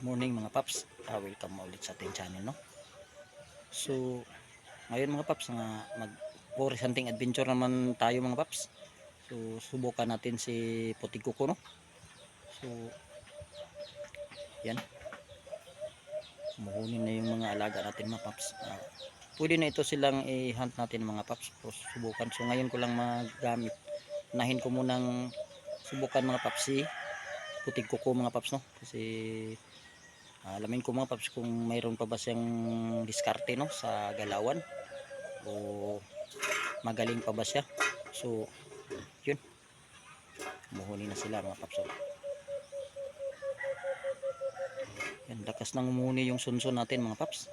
Good morning mga paps, welcome ulit sa ating channel, no? So ngayon mga paps, mag forest hunting adventure naman tayo mga paps. So subukan natin si puting kuko, no? So yan, muhunin na yung mga alaga natin mga paps. Pwede na ito silang i-hunt natin mga paps, so, subukan. So ngayon ko lang magamit, nahin ko munang subukan mga paps si puting kuko mga paps, no? Kasi alamin ko mga paps kung mayroon pa ba siyang diskarte, no, sa galawan, o magaling pa ba siya. So yun, muhuni na sila mga paps. Yan, lakas nang umuni yung sunsun natin mga paps.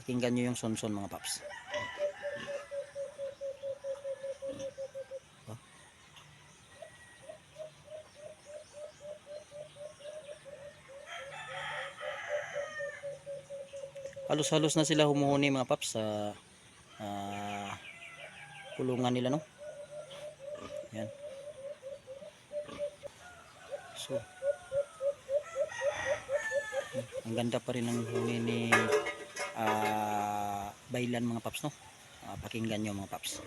Pakinggan nyo yung sunsun mga paps. Halos-halos na sila humuhuni mga paps sa kulungan nila, no? Yan. So ang ganda pa rin ng huni ni Baylan mga paps, no? Pakinggan nyo mga paps.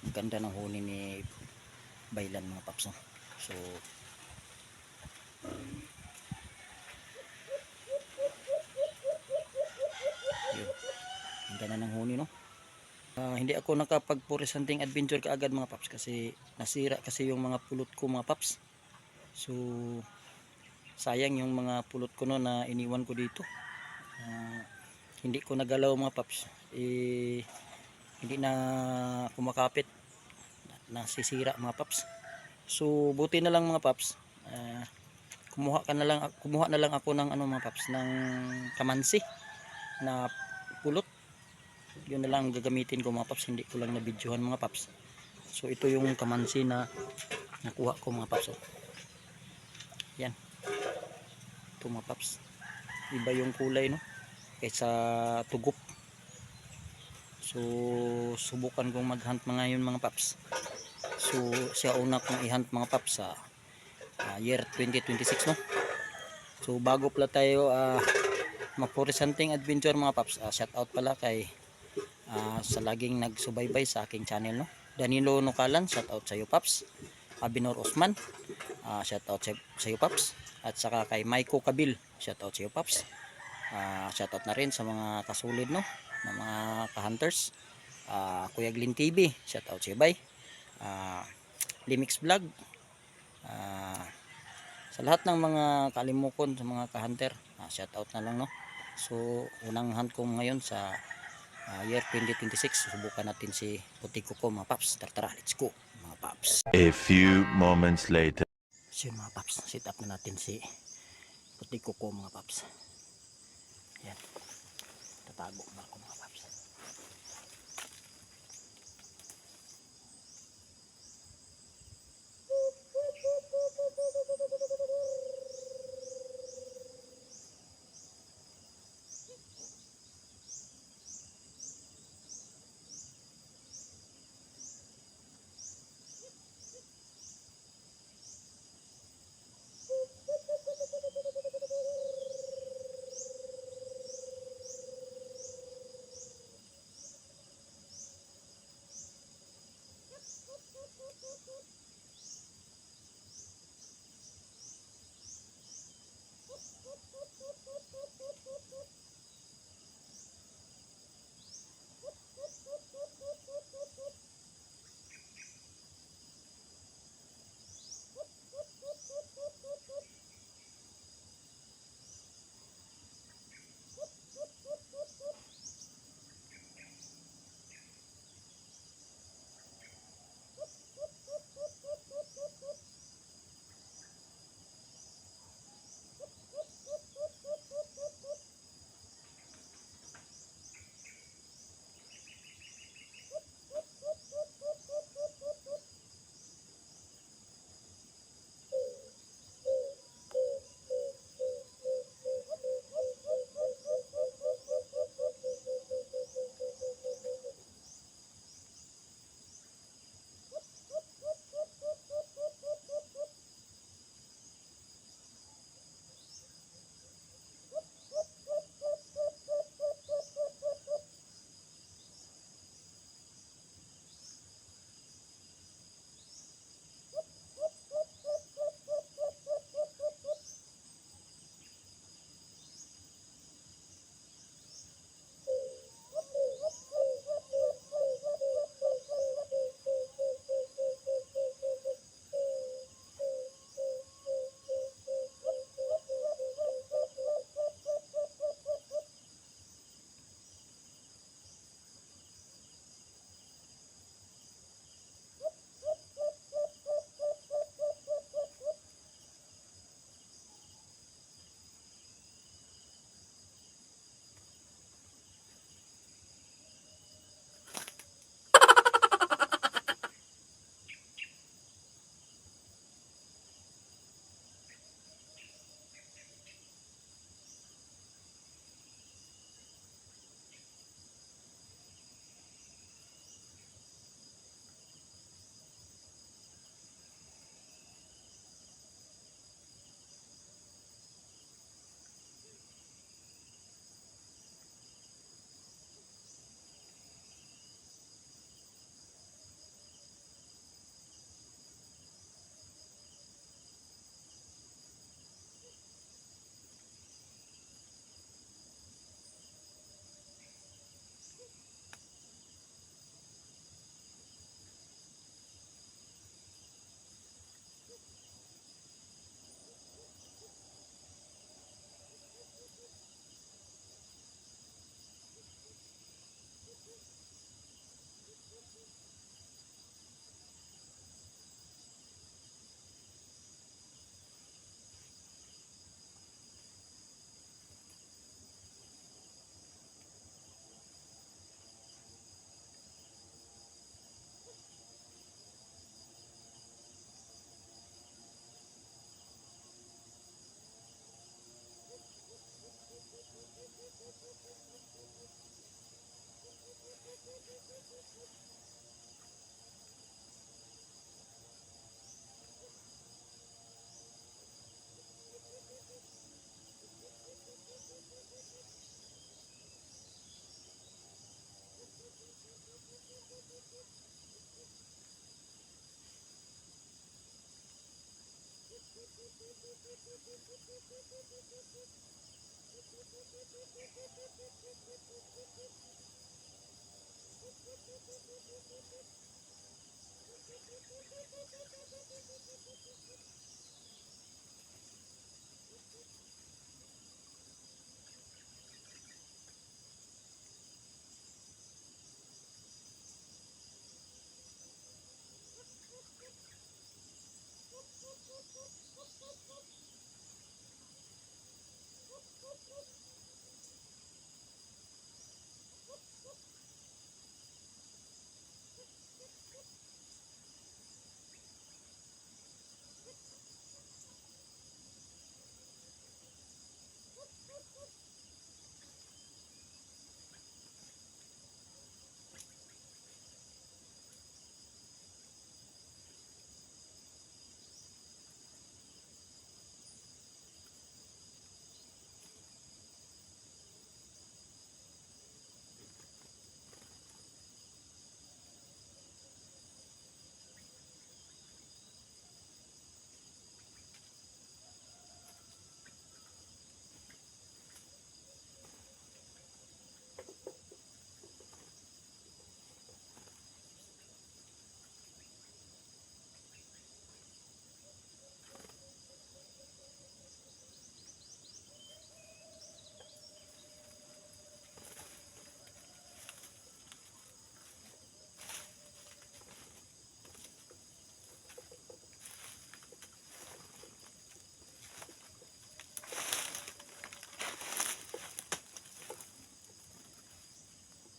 Ang ganda ng huni ni Baylan mga paps, no? So yun, ang ganda ng huni, no? Hindi ako nakapag forest hunting adventure kaagad mga paps kasi nasira kasi yung mga pulot ko mga paps. So sayang yung mga pulot ko no na iniwan ko dito. Hindi ko nagalaw mga paps, hindi na kumakapit, nasisira mga paps. So buti na lang mga paps, kumuha na lang ako ng ano mga paps, ng kamansi na pulot. Yun na lang gagamitin ko mga paps, hindi ko lang na-videohan mga paps. So ito yung kamansi na nakuha ko mga paps. Yan, ito mga paps, iba yung kulay, no, kaysa tugop. So subukan kong mag-hunt mga yun mga paps. So siya una kong i-hunt mga paps sa year 2026, no. So bago pala tayo mag-forest hunting adventure mga paps, shout out pala kay sa laging nagsubaybay sa aking channel, no. Danilo Nukalan, shout out sa iyo paps. Abinor Osman, shout out sa iyo paps. At saka kay Maiko Kabil, shout out sa iyo paps. Shout out na rin sa mga kasulid, no, na mga ka-hunters. Kuya Glyn TV, shout out sa iyo bay. Limix Vlog, sa lahat ng mga kalimukon sa mga ka-hunter, shout out na lang, no. So unang hunt ko ngayon sa year 2026, subukan natin si puting kuko mga paps. Tara, let's go mga paps. A few moments later. So mga paps, set up na natin si puting kuko mga paps. Yan, tatago ba ako mga paps.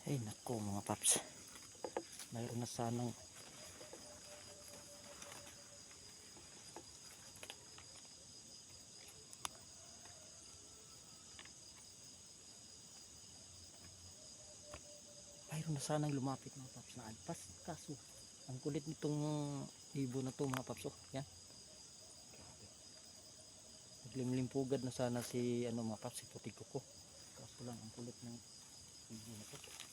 Ay nako mga paps, mayroon na sanang lumapit mga paps na alpas, kaso ang kulit nitong ibo na to mga paps. Oh yan, naglimlimpugad na sana si ano mga paps, si puti ko, kaso lang ang kulit ng ibo na to.